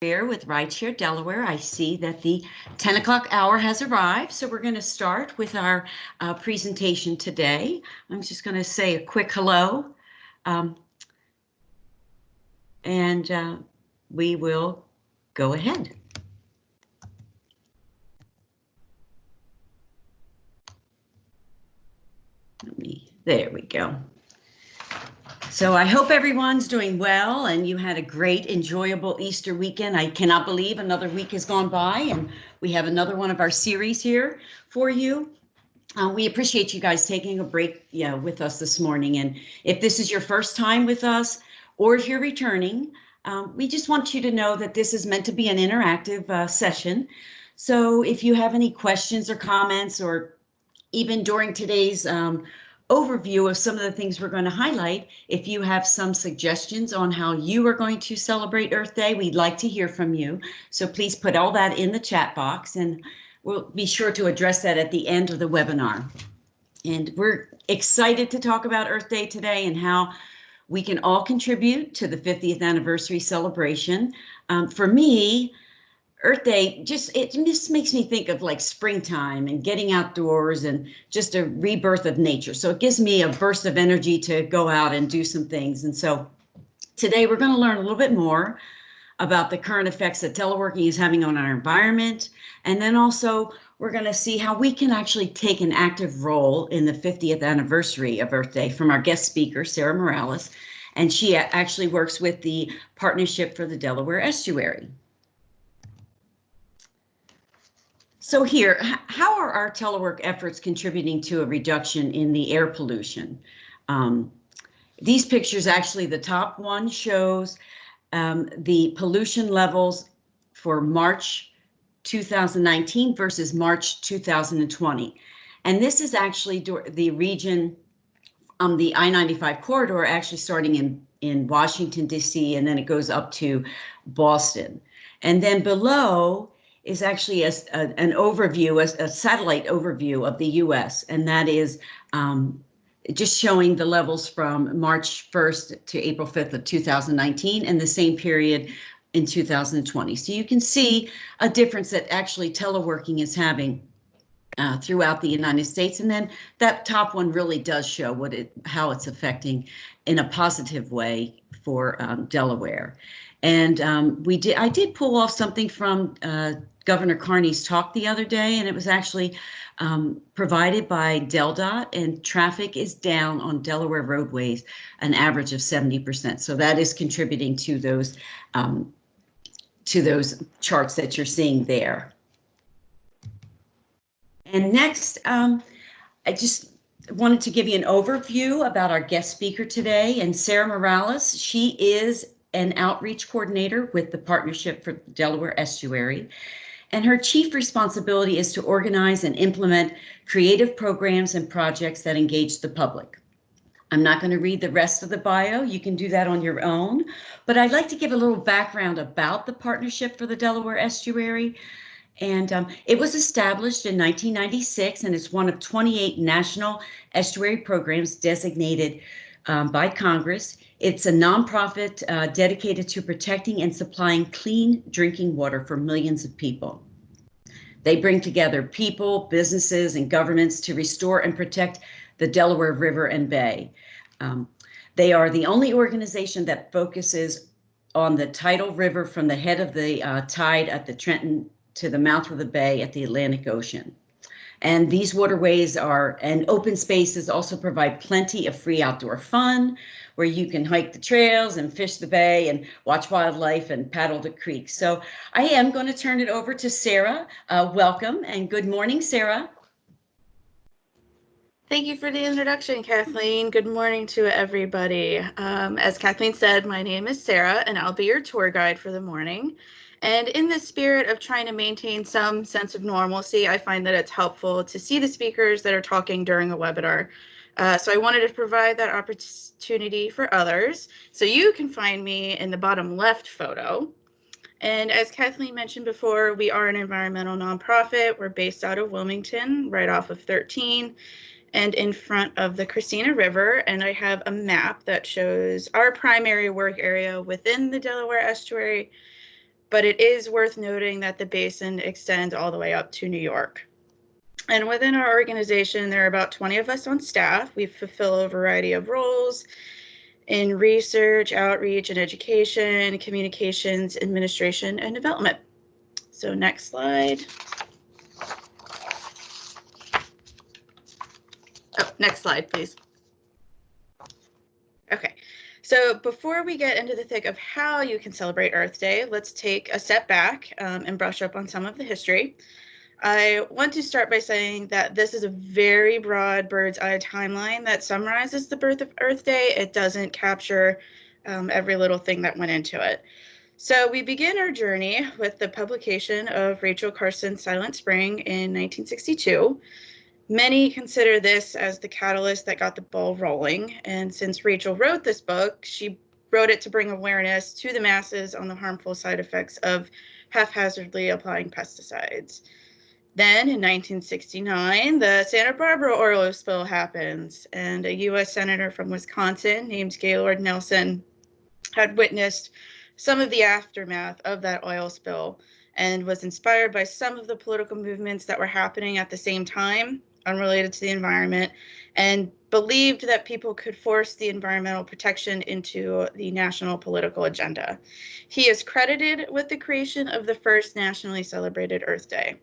Here with Rideshare Delaware. I see that the 10 o'clock hour has arrived, so we're going to start with our presentation today. I'm just going to say a quick hello, and we will go ahead. There we go. So I hope everyone's doing well and you had a great, enjoyable Easter weekend. I cannot believe another week has gone by and we have another one of our series here for you. We appreciate you guys taking a break with us this morning. And if this is your first time with us or if you're returning, we just want you to know that this is meant to be an interactive session. So if you have any questions or comments, or even during today's overview of some of the things we're going to highlight, if you have some suggestions on how you are going to celebrate Earth Day, we'd like to hear from you. So please put all that in the chat box and we'll be sure to address that at the end of the webinar. And we're excited to talk about Earth Day today and how we can all contribute to the 50th anniversary celebration. For me, Earth Day just makes me think of like springtime and getting outdoors and just a rebirth of nature. So it gives me a burst of energy to go out and do some things. And so today we're going to learn a little bit more about the current effects that teleworking is having on our environment. And then also we're going to see how we can actually take an active role in the 50th anniversary of Earth Day from our guest speaker, Sarah Morales. And she actually works with the Partnership for the Delaware Estuary. So here, how are our telework efforts contributing to a reduction in the air pollution? These pictures, actually, the top one shows the pollution levels for March 2019 versus March 2020. And this is actually the region, the I-95 corridor, actually starting in Washington, D.C., and then it goes up to Boston. And then below is actually an overview, a satellite overview of the U.S., and that is just showing the levels from March 1st to April 5th of 2019 and the same period in 2020. So you can see a difference that actually teleworking is having throughout the United States. And then that top one really does show how it's affecting in a positive way for Delaware. And I did pull off something from Governor Carney's talk the other day, and it was actually provided by DelDOT, and traffic is down on Delaware roadways an average of 70%. So that is contributing to those charts that you're seeing there. And next, I just wanted to give you an overview about our guest speaker today, and Sarah Morales. She is an outreach coordinator with the Partnership for the Delaware Estuary. And her chief responsibility is to organize and implement creative programs and projects that engage the public. I'm not going to read the rest of the bio. You can do that on your own. But I'd like to give a little background about the Partnership for the Delaware Estuary. And it was established in 1996, and it's one of 28 national estuary programs designated by Congress. It's a nonprofit dedicated to protecting and supplying clean drinking water for millions of people. They bring together people, businesses, and governments to restore and protect the Delaware River and Bay. They are the only organization that focuses on the tidal river from the head of the tide at the Trenton to the mouth of the bay at the Atlantic Ocean. And these waterways and open spaces also provide plenty of free outdoor fun, where you can hike the trails and fish the bay and watch wildlife and paddle the creek. So I am going to turn it over to Sarah. Welcome and good morning, Sarah. Thank you for the introduction, Kathleen. Good morning to everybody. As Kathleen said, my name is Sarah, and I'll be your tour guide for the morning. And in the spirit of trying to maintain some sense of normalcy, I find that it's helpful to see the speakers that are talking during a webinar. So I wanted to provide that opportunity for others. So you can find me in the bottom left photo. And as Kathleen mentioned before, we are an environmental nonprofit. We're based out of Wilmington, right off of 13. And in front of the Christina River, and I have a map that shows our primary work area within the Delaware Estuary, but it is worth noting that the basin extends all the way up to New York. And within our organization, there are about 20 of us on staff. We fulfill a variety of roles in research, outreach, and education, communications, administration, and development. So next slide. Oh, next slide, please. Okay, so before we get into the thick of how you can celebrate Earth Day, let's take a step back and brush up on some of the history. I want to start by saying that this is a very broad bird's eye timeline that summarizes the birth of Earth Day. It doesn't capture every little thing that went into it. So we begin our journey with the publication of Rachel Carson's Silent Spring in 1962. Many consider this as the catalyst that got the ball rolling. And since Rachel wrote this book, she wrote it to bring awareness to the masses on the harmful side effects of haphazardly applying pesticides. Then in 1969, the Santa Barbara oil spill happens, and a U.S. Senator from Wisconsin named Gaylord Nelson had witnessed some of the aftermath of that oil spill and was inspired by some of the political movements that were happening at the same time, unrelated to the environment, and believed that people could force the environmental protection into the national political agenda. He is credited with the creation of the first nationally celebrated Earth Day.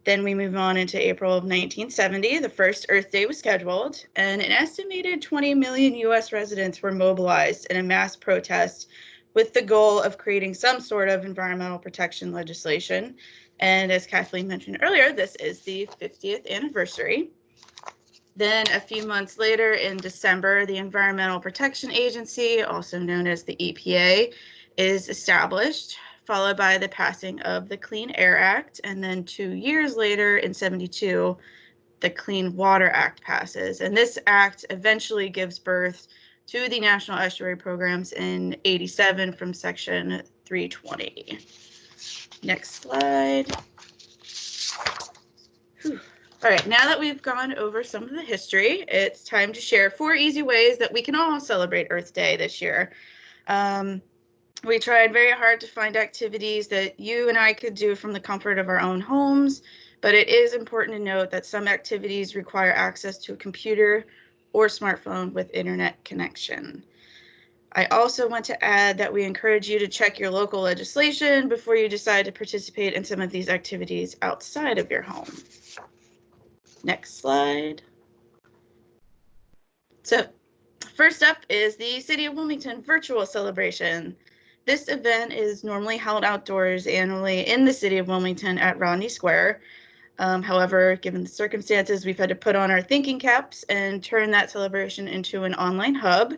Then we move on into April of 1970. The first Earth Day was scheduled, and an estimated 20 million U.S. residents were mobilized in a mass protest with the goal of creating some sort of environmental protection legislation. And as Kathleen mentioned earlier, this is the 50th anniversary. Then a few months later, in December, the Environmental Protection Agency, also known as the EPA, is established, followed by the passing of the Clean Air Act. And then 2 years later, in 72, the Clean Water Act passes. And this act eventually gives birth to the National Estuary Programs in 87 from Section 320. Next slide. Whew. All right, now that we've gone over some of the history, it's time to share 4 easy ways that we can all celebrate Earth Day this year. We tried very hard to find activities that you and I could do from the comfort of our own homes, but it is important to note that some activities require access to a computer or smartphone with internet connection. I also want to add that we encourage you to check your local legislation before you decide to participate in some of these activities outside of your home. Next slide. So, first up is the City of Wilmington virtual celebration. This event is normally held outdoors annually in the City of Wilmington at Rodney Square. However, given the circumstances, we've had to put on our thinking caps and turn that celebration into an online hub.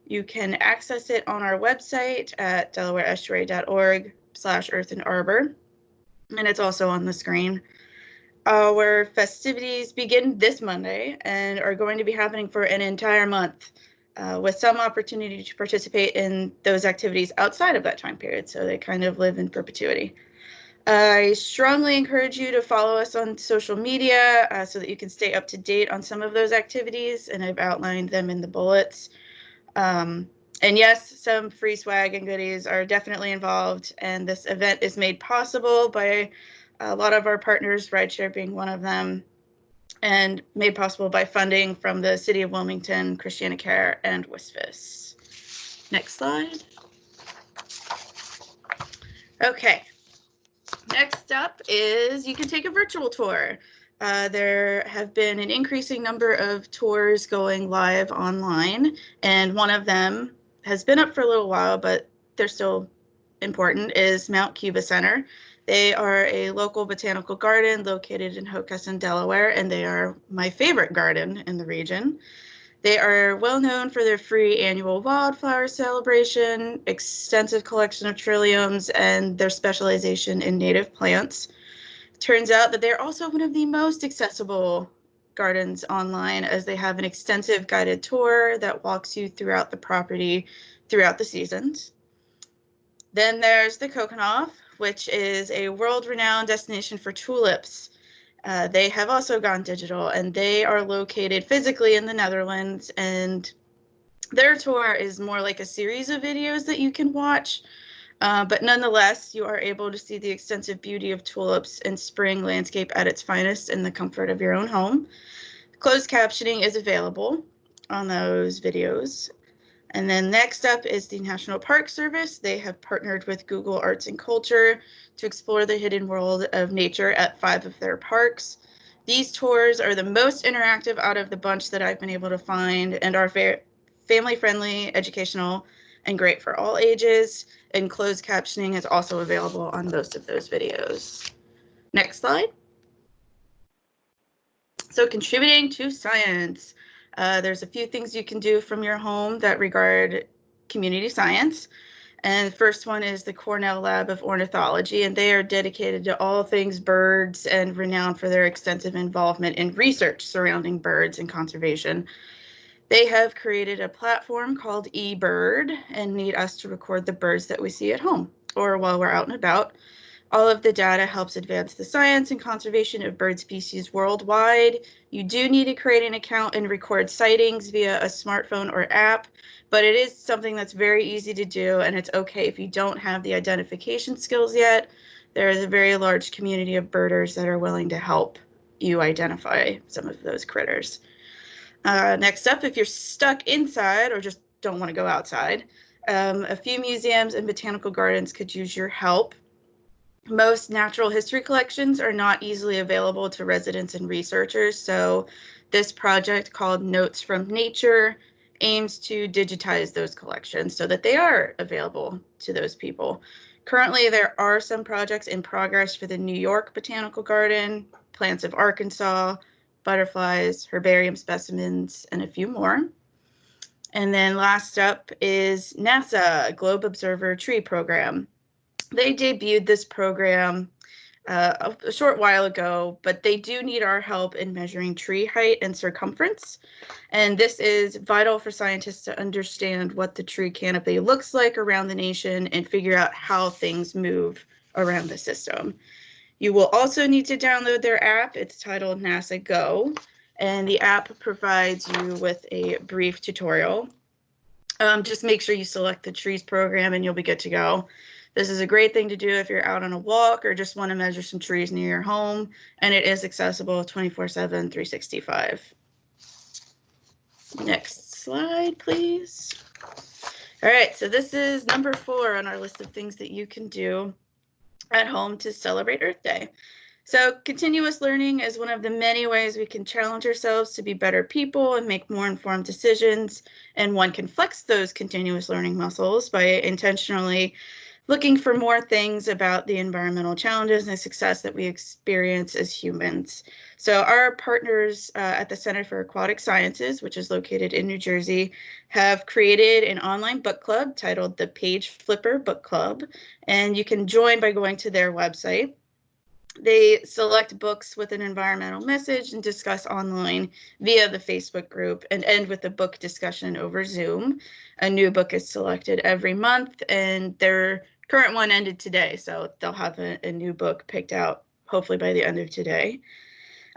You can access it on our website at delawareestuary.org/Earth and Arbor, and it's also on the screen. Our festivities begin this Monday and are going to be happening for an entire month, with some opportunity to participate in those activities outside of that time period, so they kind of live in perpetuity. I strongly encourage you to follow us on social media so that you can stay up to date on some of those activities, and I've outlined them in the bullets. And yes, some free swag and goodies are definitely involved, and this event is made possible by a lot of our partners, Rideshare being one of them, and made possible by funding from the City of Wilmington, Christianacare, and WSFS. Next slide. Okay. Next up is you can take a virtual tour. There have been an increasing number of tours going live online, and one of them has been up for a little while, but they're still important, is Mount Cuba Center. They are a local botanical garden located in Hockessin, Delaware, and they are my favorite garden in the region. They are well known for their free annual wildflower celebration, extensive collection of trilliums, and their specialization in native plants. Turns out that they're also one of the most accessible gardens online, as they have an extensive guided tour that walks you throughout the property throughout the seasons. Then there's the Kokenhof, which is a world-renowned destination for tulips. They have also gone digital, and they are located physically in the Netherlands, and their tour is more like a series of videos that you can watch. But nonetheless, you are able to see the extensive beauty of tulips and spring landscape at its finest in the comfort of your own home. Closed captioning is available on those videos. And then next up is the National Park Service. They have partnered with Google Arts and Culture to explore the hidden world of nature at 5 of their parks. These tours are the most interactive out of the bunch that I've been able to find and are family-friendly, educational, and great for all ages. And closed captioning is also available on most of those videos. Next slide. So contributing to science. There's a few things you can do from your home that regard community science. And the first one is the Cornell Lab of Ornithology, and they are dedicated to all things birds and renowned for their extensive involvement in research surrounding birds and conservation. They have created a platform called eBird and need us to record the birds that we see at home or while we're out and about. All of the data helps advance the science and conservation of bird species worldwide. You do need to create an account and record sightings via a smartphone or app, but it is something that's very easy to do, and it's okay if you don't have the identification skills yet. There is a very large community of birders that are willing to help you identify some of those critters. Next up, if you're stuck inside or just don't want to go outside, a few museums and botanical gardens could use your help. Most natural history collections are not easily available to residents and researchers, so this project called Notes from Nature aims to digitize those collections so that they are available to those people. Currently, there are some projects in progress for the New York Botanical Garden, Plants of Arkansas, butterflies, herbarium specimens, and a few more. And then last up is NASA Globe Observer Tree Program. They debuted this program a short while ago, but they do need our help in measuring tree height and circumference. And this is vital for scientists to understand what the tree canopy looks like around the nation and figure out how things move around the system. You will also need to download their app. It's titled NASA Go, and the app provides you with a brief tutorial. Just make sure you select the trees program and you'll be good to go. This is a great thing to do if you're out on a walk or just want to measure some trees near your home, and it is accessible 24/7, 365. Next slide, please. All right, so this is number 4 on our list of things that you can do at home to celebrate Earth Day. So continuous learning is one of the many ways we can challenge ourselves to be better people and make more informed decisions. And one can flex those continuous learning muscles by intentionally looking for more things about the environmental challenges and success that we experience as humans. So our partners at the Center for Aquatic Sciences, which is located in New Jersey, have created an online book club titled the Page Flipper Book Club, and you can join by going to their website. They select books with an environmental message and discuss online via the Facebook group and end with a book discussion over Zoom. A new book is selected every month, and their current one ended today, so they'll have a new book picked out hopefully by the end of today.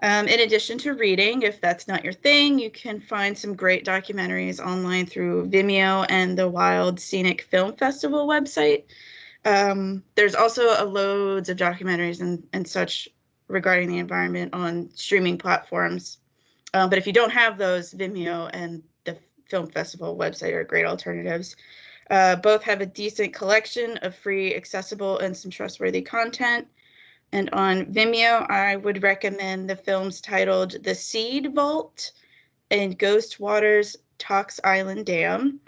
In addition to reading, if that's not your thing, you can find some great documentaries online through Vimeo and the Wild Scenic Film Festival website. There's also loads of documentaries and such regarding the environment on streaming platforms. But if you don't have those, Vimeo and the Film Festival website are great alternatives. Both have a decent collection of free, accessible, and some trustworthy content. And on Vimeo, I would recommend the films titled The Seed Vault and Ghost Waters Tox Island Dam.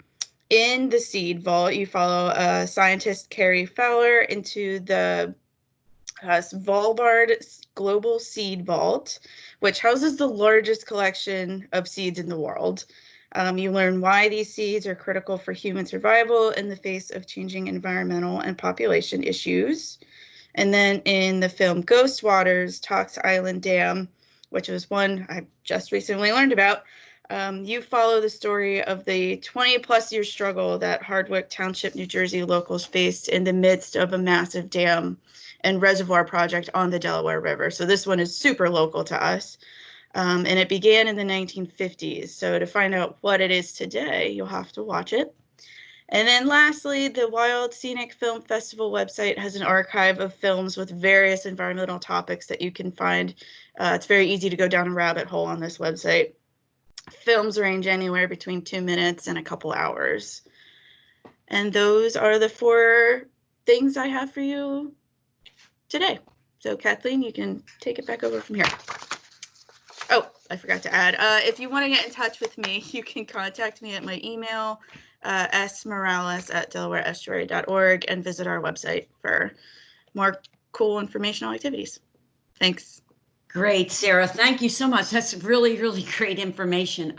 In The Seed Vault, you follow scientist Carrie Fowler into the Svalbard Global Seed Vault, which houses the largest collection of seeds in the world. You learn why these seeds are critical for human survival in the face of changing environmental and population issues. And then in the film Ghost Waters, Tox Island Dam, which was one I just recently learned about, you follow the story of the 20-plus year struggle that Hardwick Township, New Jersey locals faced in the midst of a massive dam and reservoir project on the Delaware River. So this one is super local to us. And it began in the 1950s. So to find out what it is today, you'll have to watch it. And then lastly, the Wild Scenic Film Festival website has an archive of films with various environmental topics that you can find. It's very easy to go down a rabbit hole on this website. Films range anywhere between 2 minutes and a couple hours. And those are the 4 things I have for you today. So Kathleen, you can take it back over from here. Oh, I forgot to add, if you want to get in touch with me, you can contact me at my email, smorales@delawareestuary.org, and visit our website for more cool informational activities. Thanks. Great, Sarah. Thank you so much. That's really, really great information.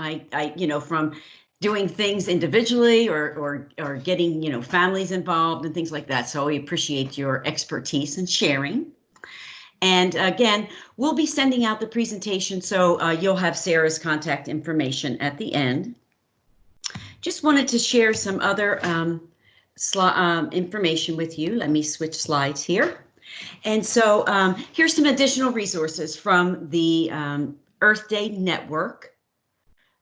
From doing things individually or getting, families involved and things like that. So we appreciate your expertise and sharing. And again, we'll be sending out the presentation, so you'll have Sarah's contact information at the end. Just wanted to share some other information with you. Let me switch slides here. And so here's some additional resources from the Earth Day Network,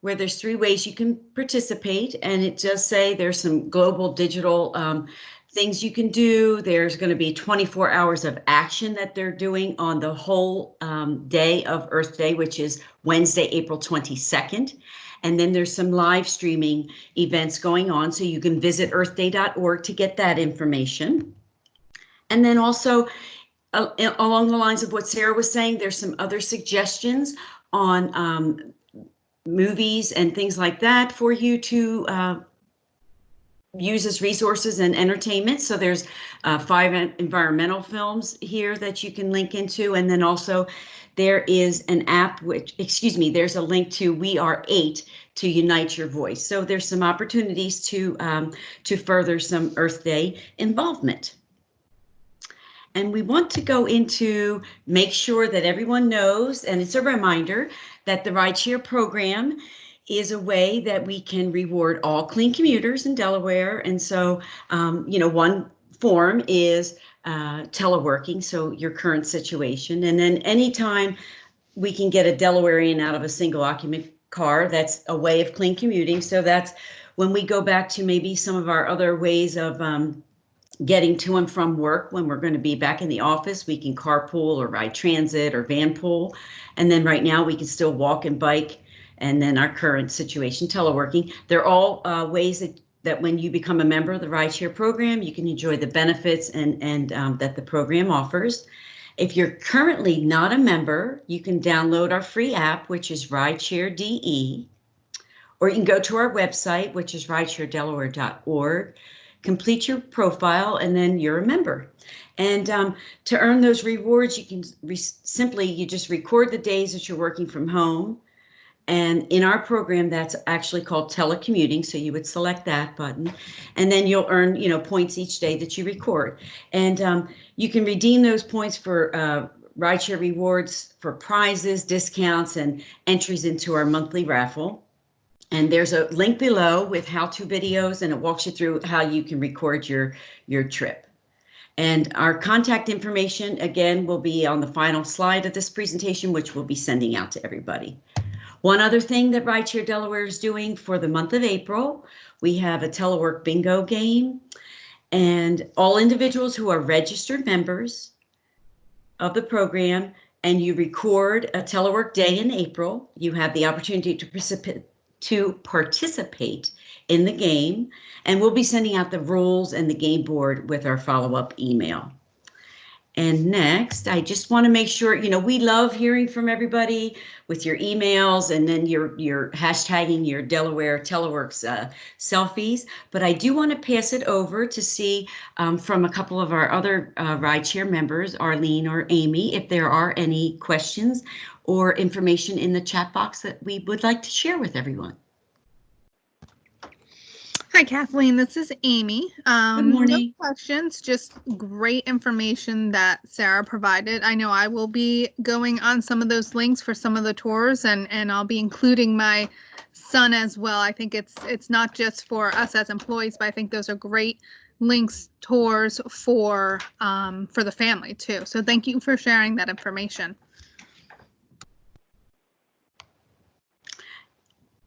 where there's 3 ways you can participate. And it does say there's some global digital things you can do. There's going to be 24 hours of action that they're doing on the whole day of Earth Day, which is Wednesday, April 22nd. And then there's some live streaming events going on, so you can visit earthday.org to get that information. And then also, along the lines of what Sarah was saying, there's some other suggestions on movies and things like that for you to use as resources and entertainment. So there's 5 environmental films here that you can link into. And then also there is an app, there's a link to We Are 8 to unite your voice. So there's some opportunities to further some Earth Day involvement. And we want to go into make sure that everyone knows, and it's a reminder that the Rideshare program is a way that we can reward all clean commuters in Delaware. And so, one form is teleworking, so your current situation. And then anytime we can get a Delawarean out of a single occupant car, that's a way of clean commuting. So that's when we go back to maybe some of our other ways of getting to and from work. When we're going to be back in the office, we can carpool or ride transit or vanpool. And then right now we can still walk and bike. And then our current situation, teleworking. They're all ways that when you become a member of the Rideshare program, you can enjoy the benefits and that the program offers. If you're currently not a member, you can download our free app, which is Rideshare DE, or you can go to our website, which is ridesharedelaware.org, complete your profile, and then you're a member. And to earn those rewards, you can you just record the days that you're working from home. And in our program, that's actually called telecommuting. So you would select that button, and then you'll earn, points each day that you record. And you can redeem those points for Rideshare rewards for prizes, discounts, and entries into our monthly raffle. And there's a link below with how-to videos, and it walks you through how you can record your trip. And our contact information, again, will be on the final slide of this presentation, which we'll be sending out to everybody. One other thing that Rideshare Delaware is doing for the month of April, we have a Telework Bingo game, and all individuals who are registered members of the program and you record a Telework day in April, you have the opportunity to participate in the game, and we'll be sending out the rules and the game board with our follow-up email. And next, I just want to make sure, we love hearing from everybody with your emails and then your hashtagging your Delaware Teleworks selfies. But I do want to pass it over to see from a couple of our other Rideshare members, Arlene or Amy, if there are any questions or information in the chat box that we would like to share with everyone. Hi, Kathleen. This is Amy. Good morning. No questions, just great information that Sarah provided. I know I will be going on some of those links for some of the tours, and I'll be including my son as well. I think it's not just for us as employees, but I think those are great links, tours for the family too. So thank you for sharing that information.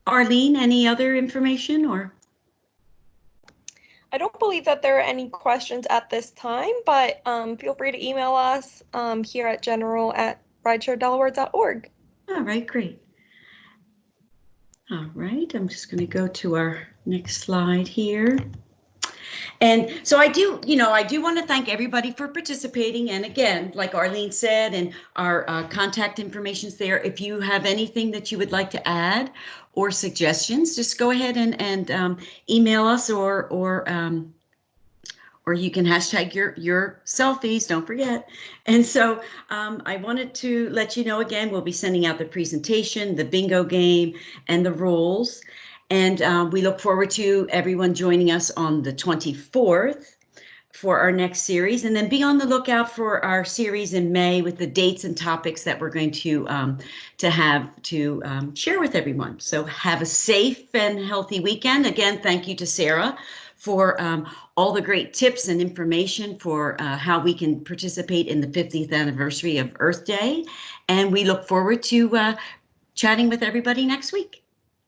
Arlene, any other information or? I don't believe that there are any questions at this time, but feel free to email us here at general@ridesharedelaware.org. All right, great. All right, I'm just going to go to our next slide here. And so I do want to thank everybody for participating. And again, like Arlene said, and our contact information's there. If you have anything that you would like to add or suggestions, just go ahead and email us or you can hashtag your selfies, don't forget. And so I wanted to let you know again, we'll be sending out the presentation, the bingo game, and the rules. And we look forward to everyone joining us on the 24th for our next series. And then be on the lookout for our series in May with the dates and topics that we're going to share with everyone. So have a safe and healthy weekend. Again, thank you to Sarah for all the great tips and information for how we can participate in the 50th anniversary of Earth Day. And we look forward to chatting with everybody next week.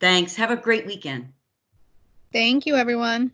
Thanks. Have a great weekend. Thank you, everyone.